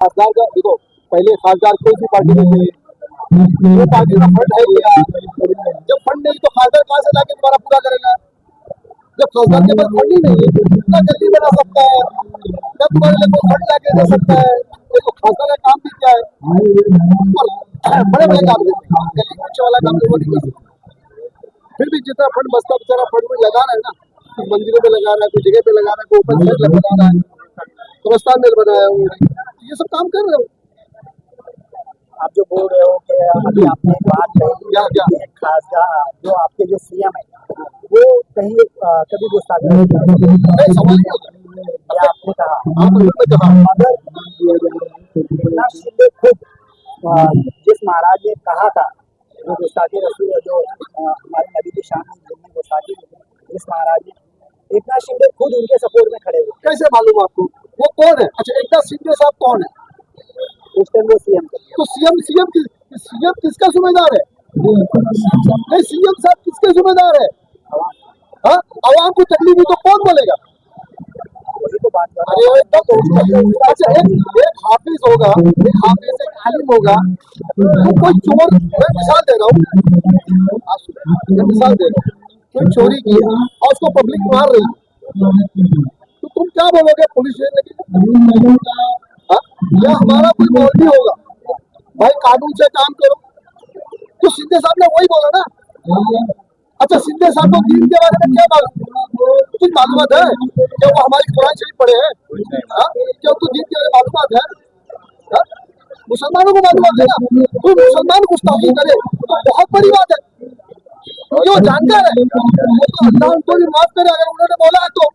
खासदार का देखो, पहले खासदार कोई सी पार्टी में थे, वो पार्टी का फंड है क्या? जब फंड नहीं तो खासदार कहाँ से लाके तुम्हारा पूरा करेगा? जब खासदार के पास फंड ही नहीं है कितना जल्दी बना सकता है? क्या तुम्हारे लिए कोई फंड लाके दे सकता है? देखो खासदार का काम भी क्या है, और बड़े बड़े काम देते हैं, गली कुछ वाला काम तो वो नहीं कर सकता। फिर भी जितना फंड बचता बेचारा फंड में लगा रहा है ना, कुछ मंदिरों में लगा रहा है, कुछ जगह पे लगा रहा है, कोई ओपन साइड लगा रहा है, कब्रस्तान में बनाया है, ये सब काम कर रहे हो। आप जो बोल रहे हो कि अभी आपने एक बात कही क्या क्या कि खासदार जो आपके जो सीएम है वो कहीं कभी गुस्ताखी नहीं करते। नहीं, सवाल नहीं होता। ये आपने कहा, आप लोगों ने कहा मगर एकनाथ शिंदे खुद जिस महाराज ने कहा था वो गुस्ताखी रसूल है, जो हमारे नबी की शान में जिनने गुस्ताखी की थी, जिस महाराज ने, एकनाथ शिंदे खुद उनके सपोर्ट में खड़े हुए। कैसे मालूम आपको? वो कौन है? अच्छा, एकनाथ शिंदे साहब कौन है? उस टाइम वो सीएम थे। तो सीएम किसका जिम्मेदार है? नहीं, सीएम साहब किसके जिम्मेदार है? हाँ, आवाम को तकलीफ हुई तो कौन बोलेगा? वही तो बात कर अरे अच्छा, एक हाफिज होगा, एक हाफिज एक आलिम होगा, तो कोई चोर, मैं मिसाल दे रहा हूँ, आप सुनो, मैं मिसाल दे रहा हूँ, कोई चोरी किया और उसको पब्लिक मार रही है, तो तुम क्या बोलोगे? पुलिस स्टेशन या हमारा कोई मौलवी होगा, भाई कानून से काम करो, तो शिंदे साहब ने वही बोला ना। अच्छा, शिंदे साहब को दीन के बारे में क्या मालूम? कुछ मालूमात है क्या? वो हमारी कुरान शरीफ पढ़े हैं? क्या उनको दीन के बारे में मालूमात है? हाँ? मुसलमानों को मालूमात है ना। तो मुसलमान गुस्ताखी करे तो बहुत बड़ी बात है, क्योंकि वो जानकार है, वो तो अल्लाह उनको भी माफ करे अगर उन्होंने बोला है तो।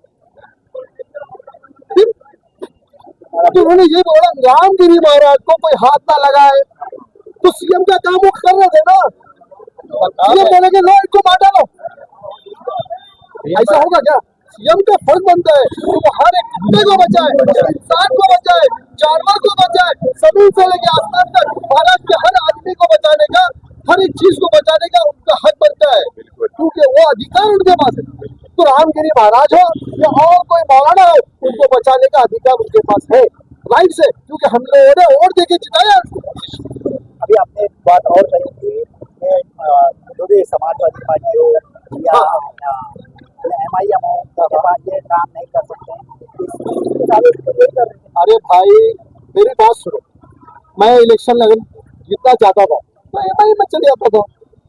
तो उन्होंने ये बोला रामगिरी महाराज को कोई हाथ ना लगाए, तो सीएम का काम वो कर रहे थे ना। सीएम बोलेंगे लो इनको मार डालो, ऐसा होगा क्या? सीएम का फर्ज बनता है कि वो हर एक कुत्ते को बचाए, इंसान को बचाए, जानवर को बचाए, जमीन से लेके आसमान तक भारत के हर आदमी को बचाने का, हर एक चीज को बचाने का उनका हक बनता है, क्योंकि वो अधिकार उनके पास है। तो रामगिरी महाराज हो या और कोई मौलाना हो, उनको बचाने का अधिकार उनके पास है, राइट से, क्योंकि हम लोगों ने वोट देके जिताया। अभी आपने एक बात और कही थी कि जो भी समाजवादी पार्टी हो या एमआईएम हो, उनके पास ये काम नहीं कर सकते। अरे भाई मेरी बात सुनो, मैं इलेक्शन लड़ जीतना चाहता था, मैं एमआईएम में चले जाता था।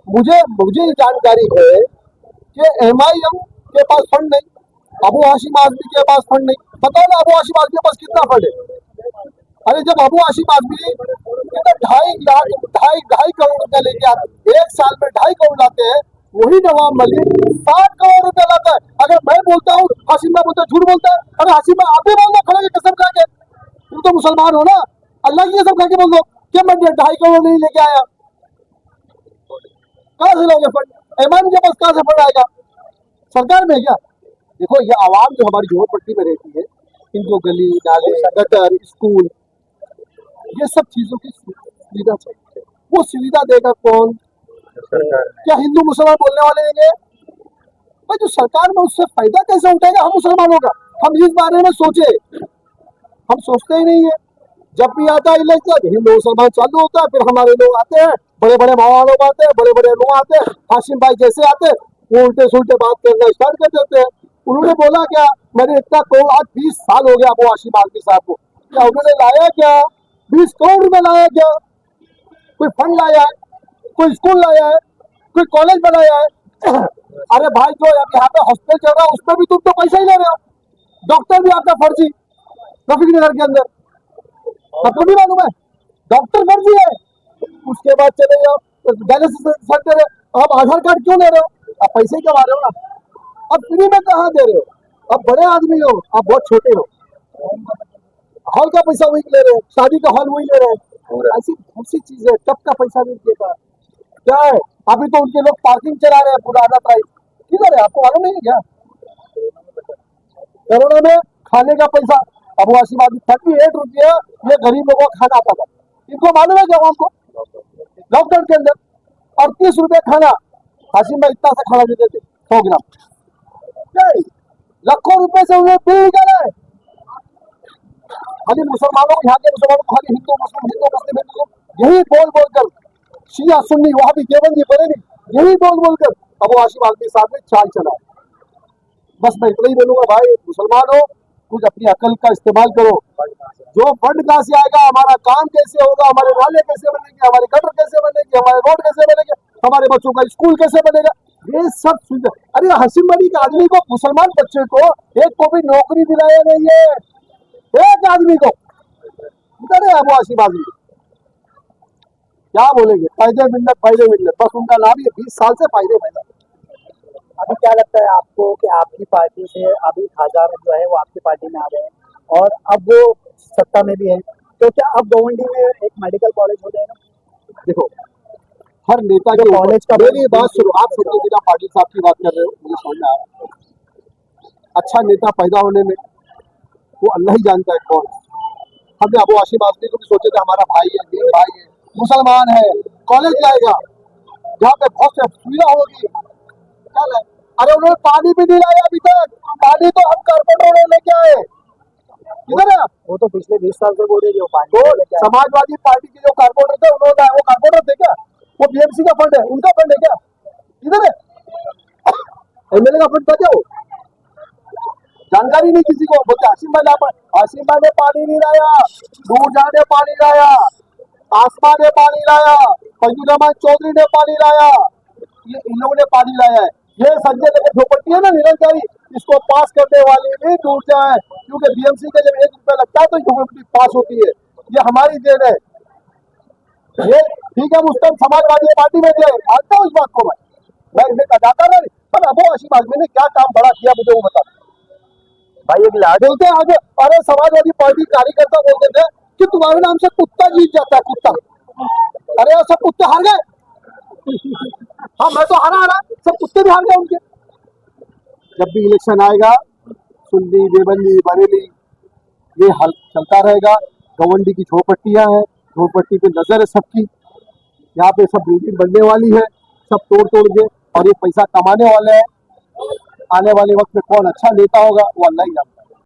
मुझे जानकारी है कि एमआईएम के पास फंड नहीं, अबू हाशिम आजमी के पास फंड नहीं। बताओ ना, अबू हाशिम आजमी के पास कितना फंड है? अरे जब अबू हाशिम आजमी तो 2.5 करोड़ रुपया लेके आते, एक साल में 2.5 करोड़ लाते हैं, वही नवाब मलिक 60 करोड़ रुपया लाता है। अगर मैं बोलता हूँ, हाशिम भाई बोलता है, झूठ बोलता है। अरे हाशिम भाई आप भी बोल दो खड़े के कसम खा के, तुम तो मुसलमान हो ना, अल्लाह की कसम खा के बोल दो कि मैं 2.5 करोड़ नहीं लेके आया। कहाँ से लोगे फंड? एमआईएम के पास कहाँ से फंड आएगा? सरकार में क्या? देखो, ये आवाम जो हमारी झोपड़पट्टी में रहती है, इनको गली नाले गटर स्कूल ये सब चीजों की सुविधा चाहिए। वो सुविधा देगा कौन? क्या हिंदू मुसलमान बोलने वाले देंगे? भाई जो सरकार में उससे फायदा कैसे उठाएगा हम मुसलमानों का? हम इस बारे में सोचे, हम सोचते ही नहीं है। जब भी आता है इलेक्शन, हिंदू मुसलमान चालू होता है, फिर हमारे लोग आते हैं, बड़े बड़े मौलाना लोग आते हैं, बड़े बड़े लोग आते हैं, हाशिम भाई जैसे आते हैं वो उल्टे सुल्टे बात करना स्टार्ट कर देते हैं। उन्होंने बोला क्या? मैंने इतना करोड़, आज 20 साल हो गया वो हाशिम आजमी साहब को, क्या उन्होंने लाया क्या? 20 करोड़ रुपए लाया क्या? कोई फंड लाया है? कोई स्कूल लाया है? कोई कॉलेज बनाया है? अरे भाई जो यहाँ पे हॉस्पिटल चल रहा है उसमें भी तुम तो पैसा ही ले रहे हो, डॉक्टर भी आपका फर्जी रफीक नगर के अंदर, आपको भी मालूम है डॉक्टर फर्जी है। उसके बाद चले जाओ डायलिसिस सेंटर है, आप आधार कार्ड क्यों ले रहे हो? आप पैसे ही कमा रहे हो ना, अब फ्री में कहाँ दे रहे हो? अब बड़े आदमी हो, आप बहुत छोटे हो, हॉल का पैसा वही ले रहे हैं, शादी का हॉल वही ले रहे हैं, ऐसी बहुत सी चीज है। टप का पैसा भी उनके पास क्या है? अभी तो उनके लोग पार्किंग चला रहे हैं पूरा आधा प्राइस, किधर है आपको मालूम नहीं है क्या? करोड़ों में खाने का पैसा अबू हाशिम आजमी 38 रुपया ये गरीब लोगों का खाना आता था, इनको मालूम है जवान को लॉकडाउन के अंदर, और 30 रुपये खाना हाशिम भाई इतना सा खाना देते थे 100 ग्राम, लाखों रुपए से उन्हें बिल निकाला है। खाली मुसलमानों को, यहाँ के मुसलमानों को खाली हिंदू मुस्लिम हिंदू मुस्लिम हिंदू, यही बोल बोलकर शिया सुन्नी वहां भी देवबंदी बरेली, यही बोल बोलकर अबू हाशिम आजमी साहब ने चाल चला। बस मैं इतना ही बोलूंगा भाई, मुसलमानों कुछ अपनी अकल का इस्तेमाल करो। जो फंड कहाँ से आएगा, हमारा काम कैसे होगा, हमारे नाले कैसे बनेंगे, हमारे गटर कैसे बनेंगे, हमारे रोड कैसे बनेंगे, हमारे बच्चों का स्कूल कैसे बनेगा, ये सब सुविधा। अरे हसीम बड़ी के आदमी को, मुसलमान बच्चे को एक को भी नौकरी दिलाया नहीं है, एक आदमी को। इधर है अबू हाशिम आजमी, क्या बोलेंगे, फायदे मिलत बस उनका नाम ही 20 साल से फायदे मिलत। अभी क्या लगता है आपको कि आपकी पार्टी से अभी खाजा जो है वो आपकी पार्टी में आ गए हैं और अब वो सत्ता में भी है, तो क्या अब गोवंडी में एक मेडिकल कॉलेज हो जाएगा? देखो, हर नेता के कॉलेज का, मेरी बात सुनो, आप संजय जिला पाटिल साहब की बात कर रहे हो, मुझे समझ में आ रहा है। अच्छा नेता पैदा होने में वो अल्लाह ही जानता है कौन। हमने अबू हाशिम आजमी को भी सोचे थे हमारा भाई है, दीन भाई है, मुसलमान है, कॉलेज जाएगा जहाँ पे बहुत से सुविधा होगी, क्या है। अरे उन्होंने पानी भी नहीं लाया अभी तक, पानी तो हम कारपोरेटर लेके आए। किधर है? वो तो पिछले 20 साल से बोल रहे हो पानी तो लेके आए। समाजवादी पार्टी के जो कारपोरेटर थे उन्होंने, वो कारपोरेटर थे क्या? वो बीएमसी का फंड है, उनका फंड है क्या? किधर है? एमएलए का फंड था क्या? वो जानकारी नहीं किसी को। बोलते हाशिम भाई ने पानी नहीं लाया, नूरजहां ने पानी लाया, आसमा ने पानी लाया, फजल रहमान चौधरी ने पानी लाया, ये इन लोगों ने पानी लाया है। ये संजय नगर झोपड़ती है ना निरंकारी, इसको पास करने वाले भी नूरजहां है, क्योंकि बीएमसी का जब 1 रुपया लगता है तो झोपड़ी पास होती है। ये हमारी देन है। ये ठीक है, उस टाइम समाजवादी पार्टी में थे, जानता हूँ इस बात को मैं इन्हें बताता नहीं, पर अबू हाशिम आजमी ने क्या काम बड़ा किया मुझे वो बता। भाई एक लाड बोलते आगे, अरे समाजवादी पार्टी कार्यकर्ता बोलते थे कि तुम्हारे नाम से कुत्ता जीत जाता है, कुत्ता। अरे यार सब कुत्ते हार गए। हाँ मैं तो हारा, सब कुत्ते भी हार गए उनके। जब भी इलेक्शन आएगा, सुन्नी देवबंदी बरेली ये हल चलता रहेगा। गवंडी की झोपड़ियां हैं, झोपड़ी पे नजर है सबकी, यहाँ पे सब बिल्डिंग बनने वाली है, सब तोड़ के, और ये पैसा कमाने वाले हैं। आने वाले वक्त में कौन अच्छा नेता होगा वो अल्लाह ही जानता है।